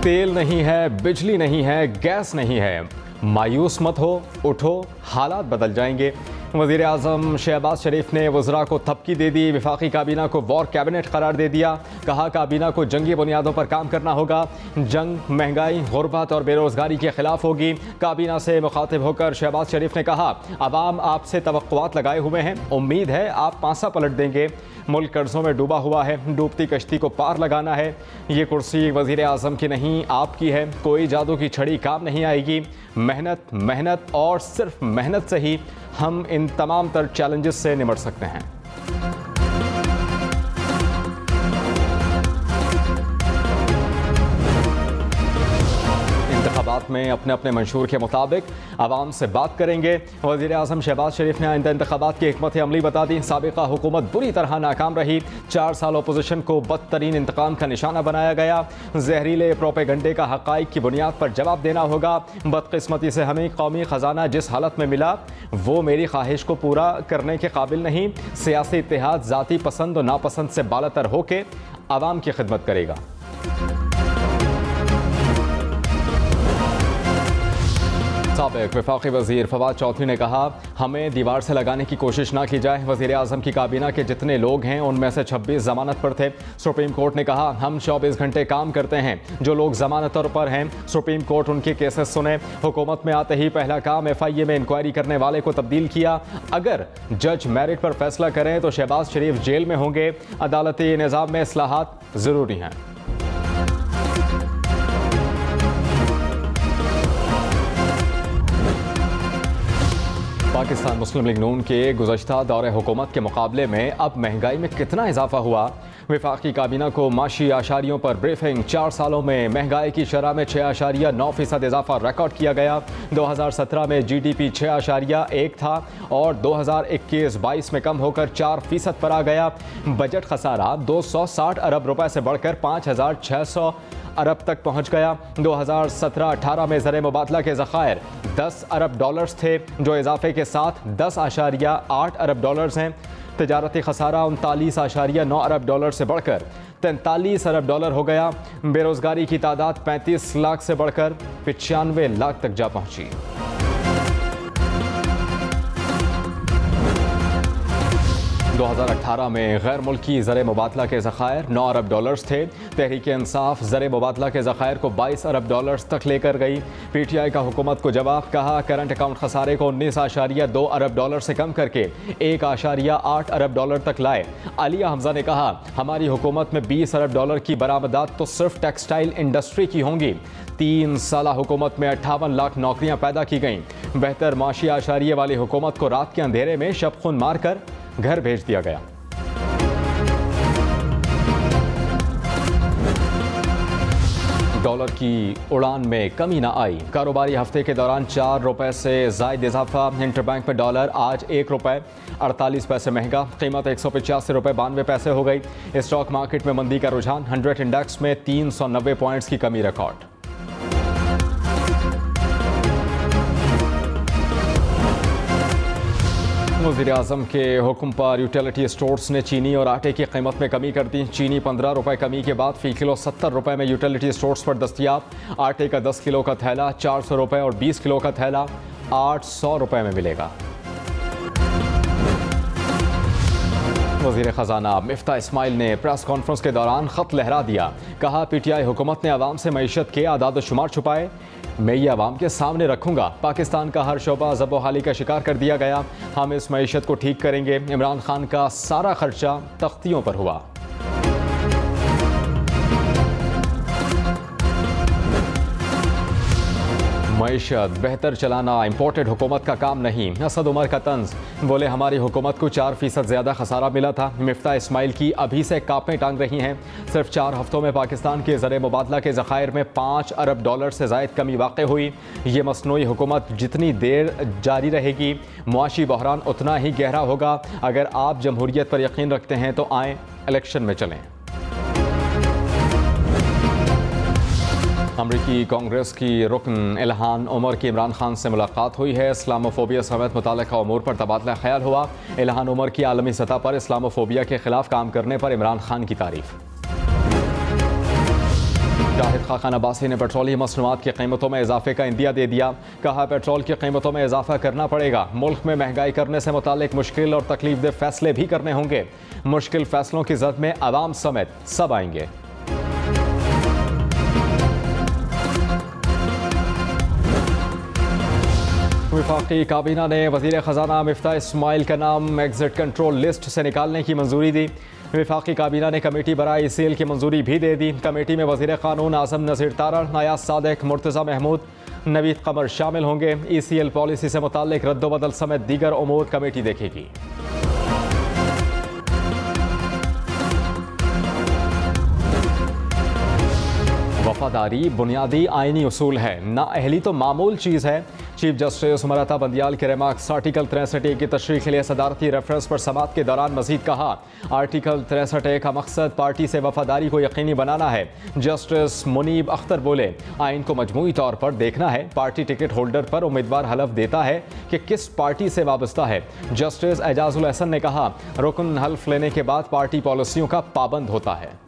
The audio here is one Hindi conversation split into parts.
तेल नहीं है, बिजली नहीं है, गैस नहीं है, मायूस मत हो, उठो, हालात बदल जाएंगे। वज़ीर आज़म शहबाज शरीफ ने वज़रा को थपकी दे दी। वफाकी काबीना को वॉर कैबिनेट करार दे दिया। कहा काबीना को जंगी बुनियादों पर काम करना होगा। जंग, महंगाई, गुर्बत और बेरोज़गारी के खिलाफ होगी। काबीना से मुखातिब होकर शहबाज शरीफ ने कहा अवाम आपसे तवक्कुआत लगाए हुए हैं, उम्मीद है आप पासा पलट देंगे। मुल्क कर्ज़ों में डूबा हुआ है, डूबती कश्ती को पार लगाना है। ये कुर्सी वज़ीर आज़म की नहीं, आपकी है। कोई जादू की छड़ी काम नहीं आएगी। मेहनत, मेहनत और सिर्फ मेहनत से ही हम इन तमाम तर चैलेंजेस से निपट सकते हैं। इंतखाबात में अपने अपने मंशूर के मुताबिक आवाम से बात करेंगे। वज़ीर आज़म शहबाज शरीफ ने आइंदा इंतखाबात की हिकमत अमली बता दी। साबिका हुकूमत बुरी तरह नाकाम रही। 4 साल अपोजिशन को बदतरीन इंतकाम का निशाना बनाया गया। जहरीले प्रोपेगंडे का हक़ाइक़ की बुनियाद पर जवाब देना होगा। बदकिस्मती से हमें कौमी ख़जाना जिस हालत में मिला वो मेरी ख्वाहिश को पूरा करने के काबिल नहीं। सियासी इत्तेहाद ज़ाती पसंद और नापसंद से बालातर होकर आवाम की खिदमत करेगा। साबिक़ वफाकी वज़ीर फवाद चौधरी ने कहा हमें दीवार से लगाने की कोशिश ना की जाए। वज़ीर आज़म की काबीना के जितने लोग हैं उनमें से 26 ज़मानत पर थे। सुप्रीम कोर्ट ने कहा हम 24 घंटे काम करते हैं। जो लोग ज़मानतों पर हैं सुप्रीम कोर्ट उनके केसेस सुने। हुकूमत में आते ही पहला काम FIA में इंक्वायरी करने वाले को तब्दील किया। अगर जज मेरिट पर फैसला करें तो शहबाज शरीफ जेल में होंगे। अदालती निज़ाम में इस्लाहात ज़रूरी हैं। पाकिस्तान मुस्लिम लीग नून के गुज़श्ता दौरे हुकूमत के मुकाबले में अब महंगाई में कितना इजाफा हुआ। वफाकी काबीना को माशी आशारियों पर ब्रीफिंग। 4 सालों में महंगाई की शरह में 6.9% इजाफा रिकॉर्ड किया गया। 2017 में GDP 6.1 था और 2021-22 में कम होकर 4% पर आ गया। बजट खसारा 260 अरब रुपए से बढ़कर 5,600 अरब तक पहुंच गया। 2017-18 में ज़र मुबादला के ज़खायर 10 अरब डॉलर्स थे जो इजाफे के साथ 10.8 अरब डॉलर्स हैं। तिजारती खसारा 39.9 अरब डॉलर से बढ़कर 43 अरब डॉलर हो गया। बेरोज़गारी की तादाद 35 लाख से बढ़कर 95 लाख तक जा पहुंची। – 2018 में गैर मुल्की ज़र मुबादला के ज़खायर 9 अरब डॉलर्स थे। तहरीक इंसाफ ज़र मुबादला के ज़खायर को 22 अरब डॉलर्स तक लेकर गई। PTI का हुकूमत को जवाब। कहा करंट अकाउंट खसारे को 19.2 अरब डॉलर से कम करके 1.8 अरब डॉलर तक लाए। आलिया हमजा ने कहा हमारी हुकूमत में 20 अरब डॉलर की बरामदात तो सिर्फ टेक्सटाइल इंडस्ट्री की होंगी। 3 साल हुकूमत में 58 लाख नौकरियां पैदा की गईं। बेहतर माशी आशारिये वाली हुकूमत को रात के अंधेरे में शब खून मारकर घर भेज दिया गया। डॉलर की उड़ान में कमी न आई। कारोबारी हफ्ते के दौरान 4 रुपए से ज़ायद इजाफा। इंटरबैंक में डॉलर आज 1 रुपए 48 पैसे महंगा। कीमत 185 रुपए 92 पैसे हो गई। स्टॉक मार्केट में मंदी का रुझान। 100 इंडेक्स में 390 पॉइंट्स की कमी रिकॉर्ड। वज़ीर आज़म के हुक्म पर यूटिलिटी स्टोर्स ने चीनी और आटे की कीमत में कमी कर दी। चीनी 15 रुपए कमी के बाद फ़ी किलो 70 रुपए में यूटिलिटी स्टोर्स पर दस्तयाब। आटे का 10 किलो का थैला 400 रुपए और 20 किलो का थैला 800 रुपए में मिलेगा। वज़ीर ख़जाना मिफ्ता इस्माइल ने प्रेस कॉन्फ्रेंस के दौरान ख़त लहरा दिया। कहा PTI हुकूमत ने आवाम से मईशत के आदाद शुमार छुपाए। मैं ये आवाम के सामने रखूंगा। पाकिस्तान का हर शोबा ज़ब-ओ-हाली का शिकार कर दिया गया। हम इस मईशत को ठीक करेंगे। इमरान खान का सारा खर्चा तख्तियों पर हुआ। मईशत बेहतर चलाना इम्पोर्टेड हुकूमत का काम नहीं। असद उमर का तंज। बोले हमारी हुकूमत को 4% ज़्यादा खसारा मिला था। मिफ्ता इस्माइल की अभी से कापें टांग रही हैं। सिर्फ 4 हफ्तों में पाकिस्तान के ज़र मुबादला के ज़खायर में 5 अरब डॉलर से ज़ायद कमी वाक़ई हुई। ये मसनूई हुकूमत जितनी देर जारी रहेगी मुआशी बहरान उतना ही गहरा होगा। अगर आप जमहूरियत पर यकीन रखते हैं तो आएँ इलेक्शन में चलें। अमरीकी कांग्रेस की रुकन इल्हान उमर की इमरान खान से मुलाकात हुई है। इस्लामोफोबिया समेत मुताल्लिक़ा उमूर पर तबादला ख्याल हुआ। इल्हान उमर की आलमी सतह पर इस्लामोफोबिया के खिलाफ काम करने पर इमरान खान की तारीफ। शाहिद खान अब्बासी ने पेट्रोलियम मसनूआत की कीमतों में इजाफे का इंदिया दे दिया। कहा पेट्रोल की कीमतों में इजाफा करना पड़ेगा। मुल्क में महंगाई करने से मुतालिक मुश्किल और तकलीफ दे फैसले भी करने होंगे। मुश्किल फैसलों की जद में आवाम समेत सब आएंगे। वफाकी काबीना ने वज़ीर ख़जाना मिफ्ताह इस्माइल का नाम एग्जिट कंट्रोल लिस्ट से निकालने की मंजूरी दी। वफाकी काबीना ने कमेटी बराए ECL की मंजूरी भी दे दी। कमेटी में वज़ीर क़ानून आज़म नज़ीर तारड़, नयाज सादिक, मुर्तज़ा महमूद, नवीद कमर शामिल होंगे। ECL पॉलिसी से मुताल्लिक रद्दोबदल समेत दीगर उमूर कमेटी देखेगी। वफादारी बुनियादी आइनी उसूल है, नाअहली तो मामूल चीज़ है। चीफ जस्टिस मराता बंदियाल के रिमार्क्स आर्टिकल 63A की तशरीह के लिए सदारती रेफरेंस पर समाअत के दौरान मजीद कहा, आर्टिकल 63A का मकसद पार्टी से वफादारी को यकीनी बनाना है। जस्टिस मुनीब अख्तर बोले, आइन को मजमूई तौर पर देखना है। पार्टी टिकट होल्डर पर उम्मीदवार हलफ देता है कि किस पार्टी से वाबस्ता है। जस्टिस एजाजुल हसन ने कहा, रुकन हल्फ लेने के बाद पार्टी पॉलिसियों का पाबंद होता है।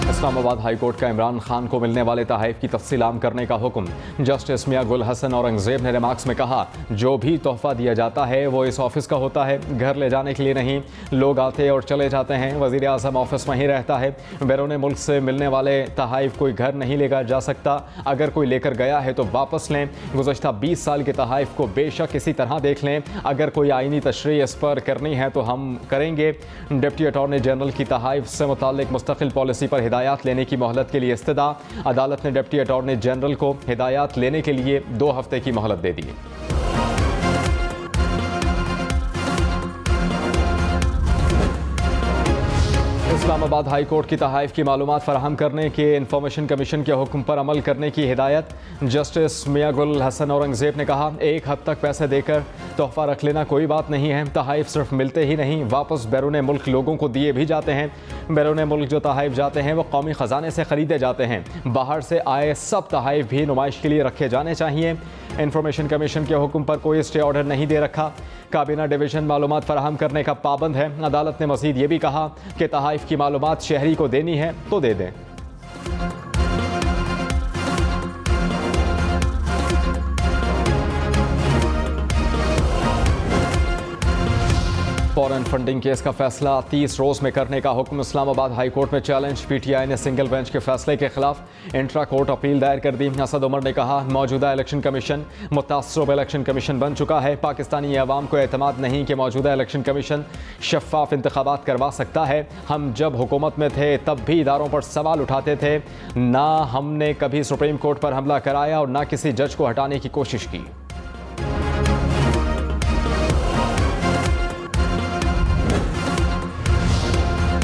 इस्लामाबाद हाई कोर्ट का इमरान खान को मिलने वाले तोहफ़े की तफसील आम करने का हुक्म। जस्टिस मियां गुल हसन औरंगजेब ने रिमार्क्स में कहा, जो भी तोहफ़ा दिया जाता है वो इस ऑफिस का होता है, घर ले जाने के लिए नहीं। लोग आते और चले जाते हैं, वज़ीर आज़म ऑफिस वहीं रहता है। बैरून मुल्क से मिलने वाले तोहफ़े कोई घर नहीं लेकर जा सकता। अगर कोई लेकर गया है तो वापस लें। गुज़श्ता 20 साल के तोहफ़े को बेशक इसी तरह देख लें। अगर कोई आइनी तशरीह इस पर करनी है तो हम करेंगे। डिप्टी अटॉर्नी जनरल की तोहफ़े से मुताल्लिक मुस्तकिल पॉलिसी पर हिदायत लेने की मोहलत के लिए इस्तदा। अदालत ने डिप्टी अटॉर्नी जनरल को हिदायत लेने के लिए 2 हफ्ते की मोहलत दे दी। इस्लामाबाद हाई कोर्ट की तोहफ़े की मालूमात फराहम करने के इंफॉर्मेशन कमीशन के हुक्म पर अमल करने की हिदायत। जस्टिस मियां गुल हसन औरंगजेब ने कहा, एक हद तक पैसे देकर तोहफ़ा रख लेना कोई बात नहीं है। तोहफ़े सिर्फ मिलते ही नहीं, वापस बैरून मुल्क लोगों को दिए भी जाते हैं। बैरून मुल्क जो तोहफ़े जाते हैं वो कौमी ख़जाने से ख़रीदे जाते हैं। बाहर से आए सब तोहफ़े भी नुमाइश के लिए रखे जाने चाहिए। इंफॉर्मेशन कमीशन के हुक्म पर कोई स्टे ऑर्डर नहीं दे रखा। काबीना डिवीज़न मालूमात फराहम करने का पाबंद है। अदालत ने मज़ीद ये भी कहा कि तोहफ़े की मालूमात शहरी को देनी है तो दे दें। फॉरेन फंडिंग केस का फैसला 30 रोज़ में करने का हुक्म। इस्लामाबाद हाई कोर्ट में चैलेंज। PTI ने सिंगल बेंच के फैसले के खिलाफ इंट्रा कोर्ट अपील दायर कर दी। असद उमर ने कहा, मौजूदा इलेक्शन कमीशन मुतासब इलेक्शन कमीशन बन चुका है। पाकिस्तानी अवाम को एतमाद नहीं कि मौजूदा इलेक्शन कमीशन शफाफ इंतखाबात करवा सकता है। हम जब हुकूमत में थे तब भी इदारों पर सवाल उठाते थे। ना हमने कभी सुप्रीम कोर्ट पर हमला कराया और ना किसी जज को हटाने की कोशिश की।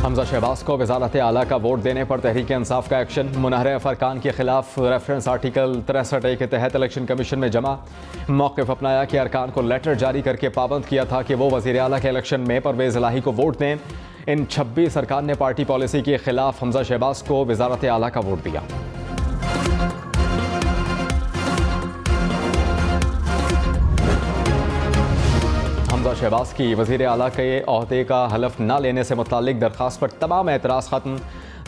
हमजा शहबाज को वज़ारत आला का वोट देने पर तहरीक इंसाफ का एक्शन। मुनहर फरकान के खिलाफ रेफरेंस आर्टिकल 63A के तहत इलेक्शन कमीशन में जमा। मौक़िफ़ अपनाया कि अरकान को लेटर जारी करके पाबंद किया था कि वो वज़ीर आला के इलेक्शन में परवेज़ इलाही को वोट दें। इन 26 अरकान ने पार्टी पॉलिसी के खिलाफ हमजा शहबाज को वज़ारत आला का वोट दिया। हमजा शहबाज की वज़ीर आला के ओहदे का हलफ न लेने से मुताल्लिक दरख्वास्त पर तमाम एतराज़ ख़त्म।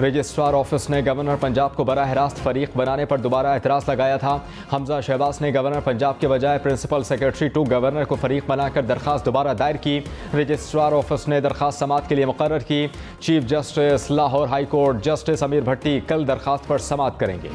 रजिस्ट्रार ऑफिस ने गवर्नर पंजाब को बराह रास्त फरीक बनाने पर दोबारा एतराज़ लगाया था। हमजा शहबाज ने गवर्नर पंजाब के बजाय प्रिंसिपल सेक्रेटरी टू गवर्नर को फरीक बनाकर दरख्वास्त दोबारा दायर की। रजिस्ट्रार ऑफिस ने दरख्वास्त समाअत के लिए मुकर्रर की। Chief justice Lahore high court justice अमीर भट्टी कल दरख्वास्त पर समाअत करेंगे।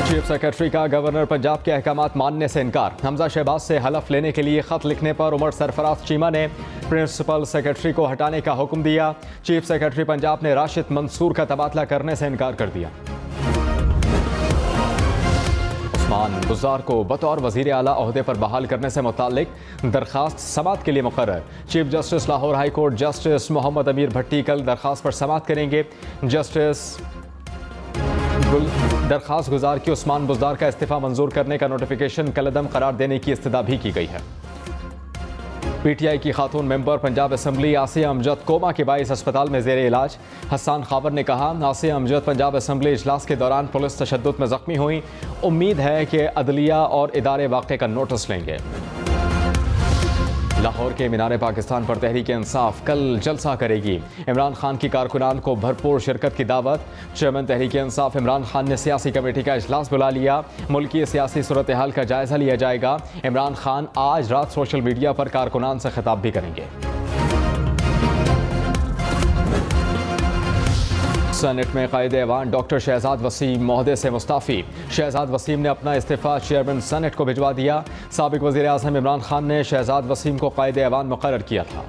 चीफ सेक्रेटरी का गवर्नर पंजाब के अहकामात मानने से इनकार। हमजा शहबाज से हलफ लेने के लिए ख़त लिखने पर उमर सरफराज चीमा ने प्रिंसिपल सेक्रेटरी को हटाने का हुक्म दिया। चीफ सेक्रेटरी पंजाब ने राशिद मंसूर का तबादला करने से इनकार कर दिया। उस्मान बुज़दार को बतौर वज़ीर आला ओहदे पर बहाल करने से मुताल्लिक दरख्वास्त समाअत के लिए मुकर्रर। Chief justice Lahore high court justice Mohammad Amir Bhatti कल दरख्वास्त पर समाअत करेंगे। जस्टिस दरख्वास्त गुजार की उस्मान बुज़दार का इस्तीफ़ा मंजूर करने का नोटिफिकेशन कलअदम करार देने की इस्तदा भी की गई है। PTI की खातून मेंबर पंजाब असम्बली आसिया अमजद कोमा के बाइस अस्पताल में जेर इलाज। हसन खाबर ने कहा, आसिया अमजद पंजाब असम्बली इजलास के दौरान पुलिस तशद्दुद में जख्मी हुई। उम्मीद है कि अदलिया और इदारे वाक़े का नोटिस लेंगे। लाहौर के मीनार पाकिस्तान पर तहरीक इंसाफ कल जलसा करेगी। इमरान खान की कारकुनान को भरपूर शिरकत की दावत। चेयरमैन तहरीक इंसाफ इमरान खान ने सियासी कमेटी का इजलास बुला लिया। मुल्क की सियासी सूरत हाल का जायजा लिया जाएगा। इमरान खान आज रात सोशल मीडिया पर कारकुनान से खिताब भी करेंगे। सेनेट में कायद ऐवान डॉक्टर शहजाद वसीम मोहदे से मुस्ताफ़ी। शहजाद वसीम ने अपना इस्तीफ़ा चेयरमैन सेनेट को भिजवा दिया। साबिक वज़ीर आज़म इमरान खान ने शहजाद वसीम को कायद ऐवान मुक़र्रर किया था।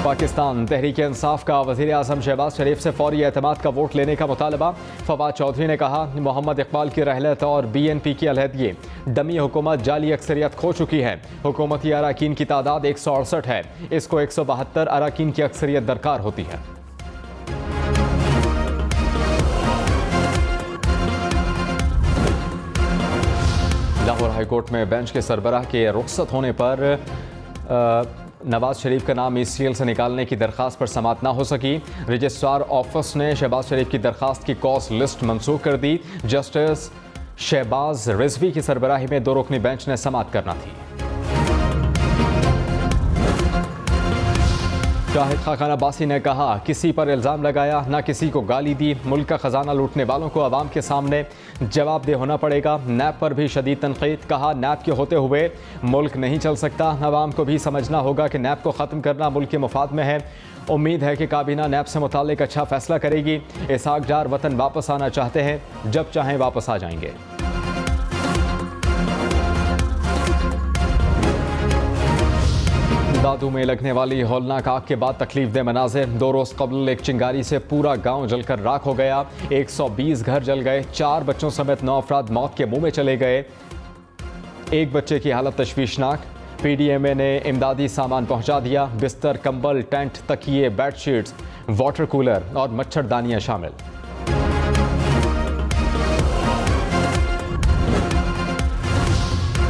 पाकिस्तान तहरीक इंसाफ का वज़ीर आज़म शहबाज शरीफ से फौरी एतमाद का वोट लेने का मुतालबा। फवाद चौधरी ने कहा, मोहम्मद इकबाल की रहलत और BNP की अलहदगी डमी हुकूमत जाली अक्सरियत खो चुकी है। हुकूमती अरकान की तादाद 168 है। इसको 172 अरकान की अक्सरियत दरकार होती है। लाहौर हाईकोर्ट में बेंच के सरबराह के रुखसत होने पर नवाज शरीफ का नाम ECL से निकालने की दरख्वास्त पर समाअत ना हो सकी। रजिस्ट्रार ऑफिस ने शहबाज शरीफ की दरख्वास्त की कॉज लिस्ट मनसूख कर दी। जस्टिस शहबाज रिजवी की सरबराही में 2 रुकनी बेंच ने समाअत करना थी। शाहिद खान अब्बासी ने कहा, किसी पर इल्ज़ाम लगाया ना किसी को गाली दी। मुल्क का खजाना लूटने वालों को अवाम के सामने जवाबदेह होना पड़ेगा। नैब पर भी शदीद तनकीद। कहा, नैब के होते हुए मुल्क नहीं चल सकता। अवाम को भी समझना होगा कि नैब को ख़त्म करना मुल्क के मुफाद में है। उम्मीद है कि काबीना नैब से मुताल्लिक अच्छा फैसला करेगी। इसहाक डार वतन वापस आना चाहते हैं, जब चाहें वापस आ जाएंगे। दादू में लगने वाली हौलनाक आग के बाद तकलीफ दे मनाजिर। 2 रोज़ कबल एक चिंगारी से पूरा गांव जलकर राख हो गया। 120 घर जल गए। 4 बच्चों समेत 9 अफराद मौत के मुंह में चले गए। एक बच्चे की हालत तशवीशनाक। PDMA ने इमदादी सामान पहुंचा दिया। बिस्तर, कंबल, टेंट, तकिए, बेडशीट्स, वाटर कूलर और मच्छरदानियां शामिल।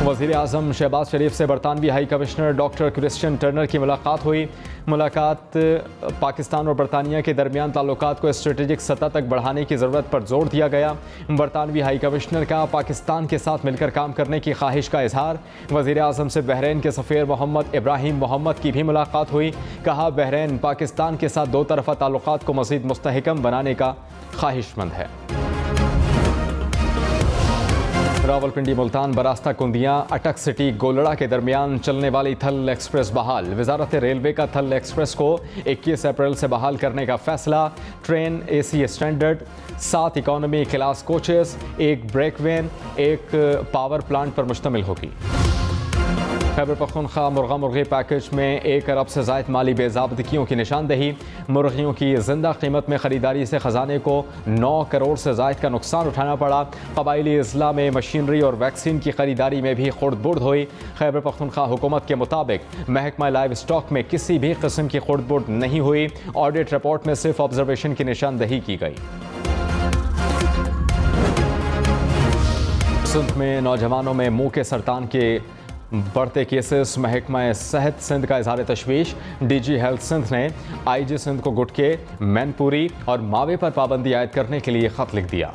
वज़ीर आज़म शहबाज शरीफ से बरतानवी high commissioner doctor Christian Turner की मुलाकात हुई। मुलाकात पाकिस्तान और बरतानिया के दरमियान ताल्लुकात को स्ट्रेटेजिक सतह तक बढ़ाने की ज़रूरत पर जोर दिया गया। बरतानवी हाई कमिश्नर का पाकिस्तान के साथ मिलकर काम करने की ख्वाहिश का इजहार। वज़ीर आज़म से बहरीन के सफ़ीर मोहम्मद इब्राहिम मोहम्मद की भी मुलाकात हुई। कहा, बहरीन पाकिस्तान के साथ 2 तरफ़ा ताल्लुकात को मज़ीद मुस्तहकम बनाने का ख्वाहिशमंद है। रावलपिंडी मुल्तान बरास्ता कुंदियाँ अटक सिटी गोलड़ा के दरमियान चलने वाली थल एक्सप्रेस बहाल। वजारत रेलवे का थल एक्सप्रेस को 21 अप्रैल से बहाल करने का फैसला। Train AC standard, 7 economy class coaches, 1 brake van, 1 power plant पर मुश्तमिल होगी। खैबर पख्तूनख्वा मुर्गा मुर्गी पैकेज में 1 अरब से ज़ायद माली बेज़ाब्तियों की निशानदही। मुर्गियों की जिंदा कीमत में ख़रीदारी से ख़जाने को 9 करोड़ से ज़ायद का नुकसान उठाना पड़ा। कबायली अज़ला में मशीनरी और वैक्सीन की ख़रीदारी में भी खुर्द-बुर्द हुई। खैबर पख्तूनख्वा हुकूमत के मुताबिक महकमा लाइव स्टॉक में किसी भी किस्म की खुर्द-बुर्द नहीं हुई। ऑडिट रिपोर्ट में सिर्फ ऑब्जर्वेशन की निशानदही की गई। सिंध में नौजवानों में मुंह के सरतान के बढ़ते केसेस। महकमा सेहत सिंध का इजहार तशवीश। DG हेल्थ सिंध ने IG सिंध को गुटके, मैनपुरी और मावे पर पाबंदी आयद करने के लिए ख़त लिख दिया।